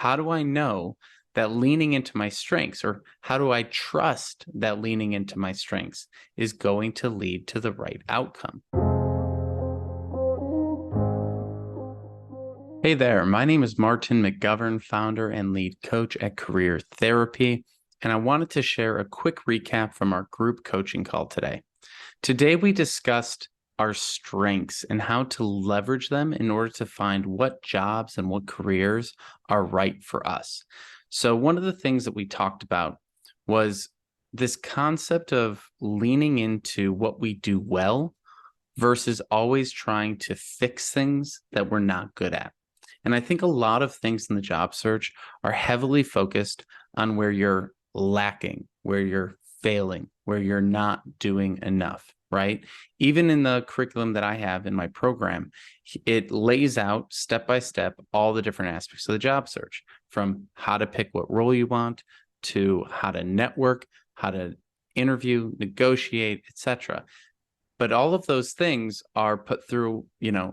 How do I know that leaning into my strengths, or how do I trust that leaning into my strengths is going to lead to the right outcome? Hey there, my name is Martin McGovern, founder and lead coach at Career Therapy, and I wanted to share a quick recap from our group coaching call today. Today, we discussed our strengths and how to leverage them in order to find what jobs and what careers are right for us. So, one of the things that we talked about was this concept of leaning into what we do well versus always trying to fix things that we're not good at. And I think a lot of things in the job search are heavily focused on where you're lacking, where you're failing, where you're not doing enough, right? Even in the curriculum that I have in my program, it lays out step by step all the different aspects of the job search, from how to pick what role you want to how to network, how to interview, negotiate, etc. But all of those things are put through,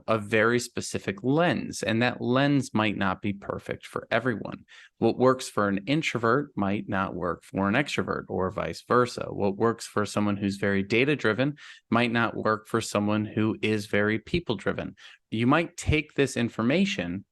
a very specific lens, and that lens might not be perfect for everyone. What works for an introvert might not work for an extrovert, or vice versa. What works for someone who's very data-driven might not work for someone who is very people-driven. You might take this information,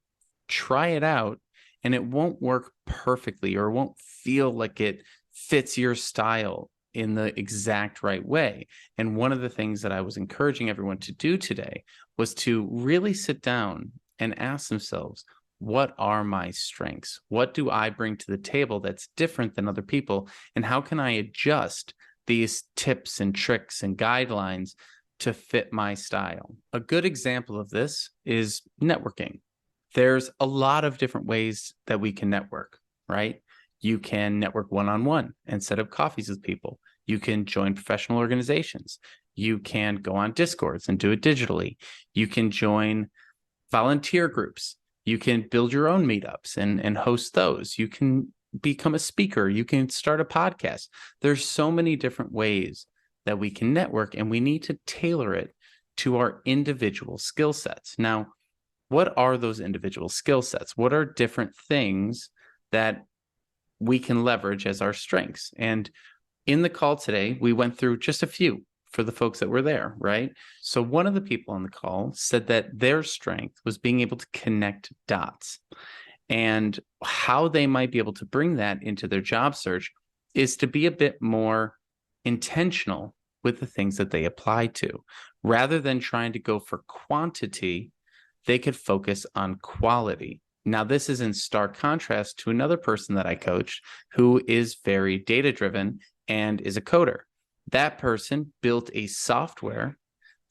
try it out, and it won't work perfectly, or it won't feel like it fits your style in the exact right way. And one of the things that I was encouraging everyone to do today was to really sit down and ask themselves, what are my strengths? What do I bring to the table that's different than other people? And how can I adjust these tips and tricks and guidelines to fit my style? A good example of this is networking. There's a lot of different ways that we can network, right? You can network one-on-one and set up coffees with people. You can join professional organizations. You can go on Discords and do it digitally. You can join volunteer groups. You can build your own meetups and host those. You can become a speaker. You can start a podcast. There's so many different ways that we can network, and we need to tailor it to our individual skill sets. Now, what are those individual skill sets? What are different things that we can leverage as our strengths? And in the call today, we went through just a few for the folks that were there, right? So one of the people on the call said that their strength was being able to connect dots, and how they might be able to bring that into their job search is to be a bit more intentional with the things that they apply to. Rather than trying to go for quantity, they could focus on quality. Now, this is in stark contrast to another person that I coached who is very data-driven and is a coder. That person built a software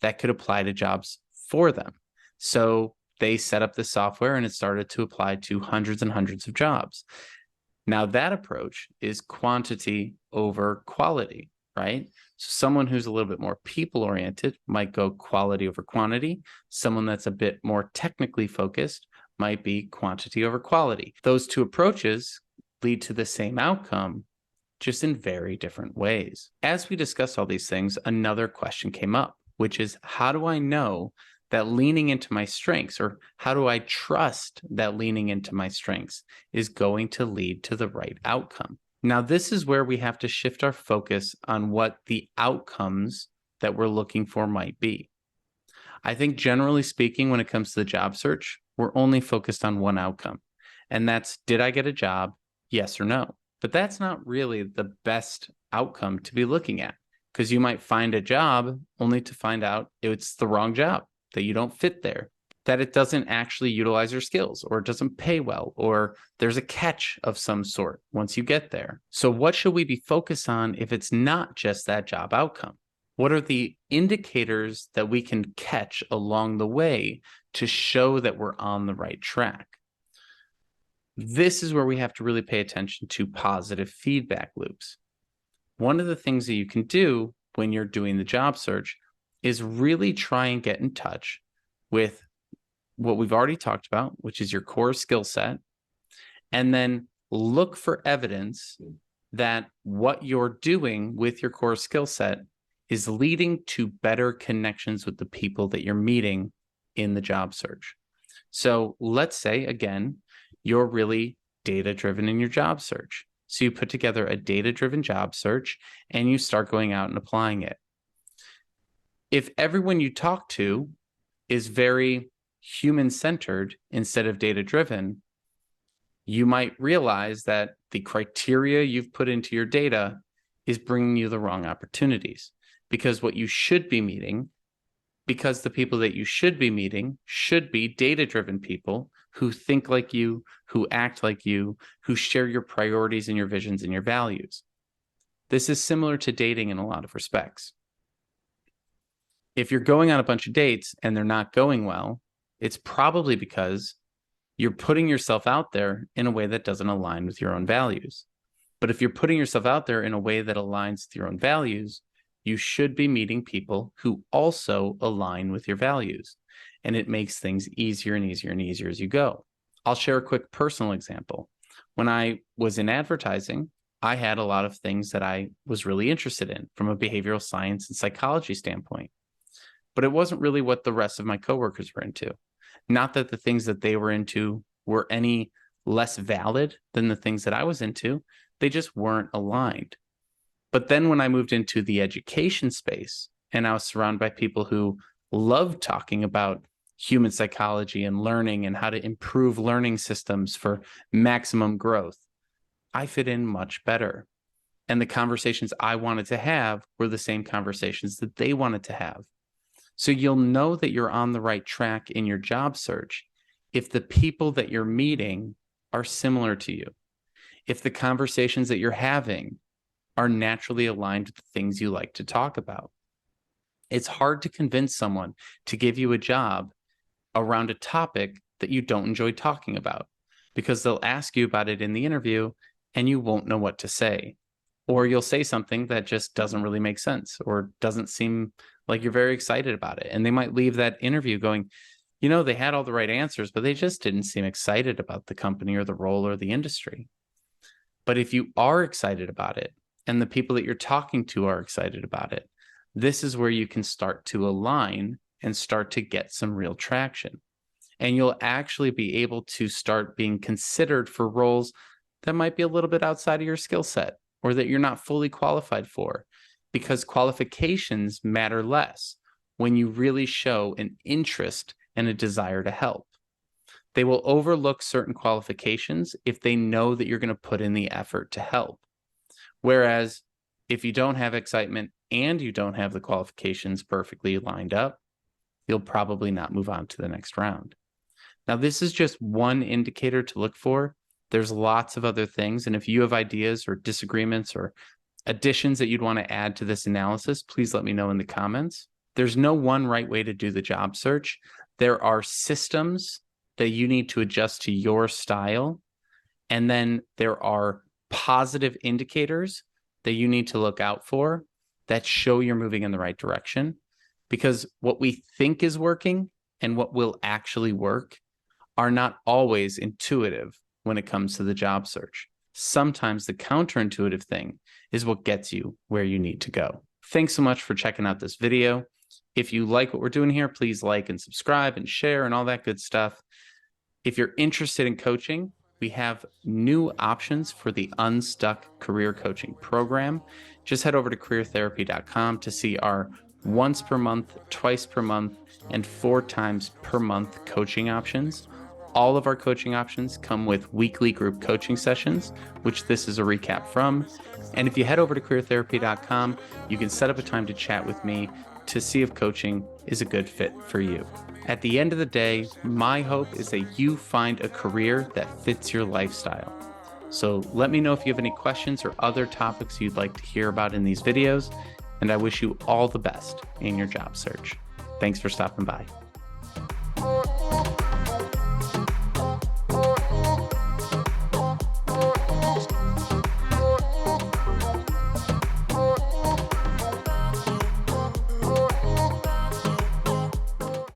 that could apply to jobs for them. So they set up the software and it started to apply to hundreds and hundreds of jobs. Now, that approach is quantity over quality, right? So someone who's a little bit more people-oriented might go quality over quantity. Someone that's a bit more technically focused might be quantity over quality. Those two approaches lead to the same outcome, just in very different ways. As we discussed all these things, another question came up, which is, how do I know that leaning into my strengths, or how do I trust that leaning into my strengths is going to lead to the right outcome? Now, this is where we have to shift our focus on what the outcomes that we're looking for might be. I think generally speaking, when it comes to the job search, we're only focused on one outcome, and that's, did I get a job? Yes or no. But that's not really the best outcome to be looking at, because you might find a job only to find out it's the wrong job, that you don't fit there, that it doesn't actually utilize your skills, or it doesn't pay well, or there's a catch of some sort once you get there. So what should we be focused on if it's not just that job outcome? What are the indicators that we can catch along the way to show that we're on the right track? This is where we have to really pay attention to positive feedback loops. One of the things that you can do when you're doing the job search is really try and get in touch with what we've already talked about, which is your core skill set, and then look for evidence that what you're doing with your core skill set is leading to better connections with the people that you're meeting in the job search. So let's say, again, you're really data-driven in your job search. So you put together a data-driven job search and you start going out and applying it. If everyone you talk to is very human-centered instead of data-driven, you might realize that the criteria you've put into your data is bringing you the wrong opportunities, because what you should be meeting, because the people that you should be meeting should be data-driven people who think like you, who act like you, who share your priorities and your visions and your values. This is similar to dating in a lot of respects. If you're going on a bunch of dates and they're not going well, it's probably because you're putting yourself out there in a way that doesn't align with your own values. But if you're putting yourself out there in a way that aligns with your own values, you should be meeting people who also align with your values. And it makes things easier and easier and easier as you go. I'll share a quick personal example. When I was in advertising, I had a lot of things that I was really interested in from a behavioral science and psychology standpoint. But it wasn't really what the rest of my coworkers were into. Not that the things that they were into were any less valid than the things that I was into. They just weren't aligned. But then when I moved into the education space and I was surrounded by people who loved talking about human psychology and learning and how to improve learning systems for maximum growth, I fit in much better. And the conversations I wanted to have were the same conversations that they wanted to have. So you'll know that you're on the right track in your job search if the people that you're meeting are similar to you, if the conversations that you're having are naturally aligned with the things you like to talk about. It's hard to convince someone to give you a job around a topic that you don't enjoy talking about, because they'll ask you about it in the interview and you won't know what to say. Or you'll say something that just doesn't really make sense or doesn't seem like you're very excited about it. And they might leave that interview going, you know, they had all the right answers, but they just didn't seem excited about the company or the role or the industry. But if you are excited about it and the people that you're talking to are excited about it, this is where you can start to align and start to get some real traction. And you'll actually be able to start being considered for roles that might be a little bit outside of your skill set or that you're not fully qualified for, because qualifications matter less when you really show an interest and a desire to help. They will overlook certain qualifications if they know that you're going to put in the effort to help. Whereas if you don't have excitement and you don't have the qualifications perfectly lined up, you'll probably not move on to the next round. Now, this is just one indicator to look for. There's lots of other things. And if you have ideas or disagreements or additions that you'd want to add to this analysis, please let me know in the comments. There's no one right way to do the job search. There are systems that you need to adjust to your style. And then there are positive indicators that you need to look out for that show you're moving in the right direction. Because what we think is working and what will actually work are not always intuitive when it comes to the job search. Sometimes the counterintuitive thing is what gets you where you need to go. Thanks so much for checking out this video. If you like what we're doing here, please like and subscribe and share and all that good stuff. If you're interested in coaching, we have new options for the Unstuck Career Coaching Program. Just head over to careertherapy.com to see our once per month, twice per month, and 4 times per month coaching options. All of our coaching options come with weekly group coaching sessions, which this is a recap from. And if you head over to careertherapy.com, you can set up a time to chat with me to see if coaching is a good fit for you. At the end of the day, my hope is that you find a career that fits your lifestyle. So let me know if you have any questions or other topics you'd like to hear about in these videos, and I wish you all the best in your job search. Thanks for stopping by.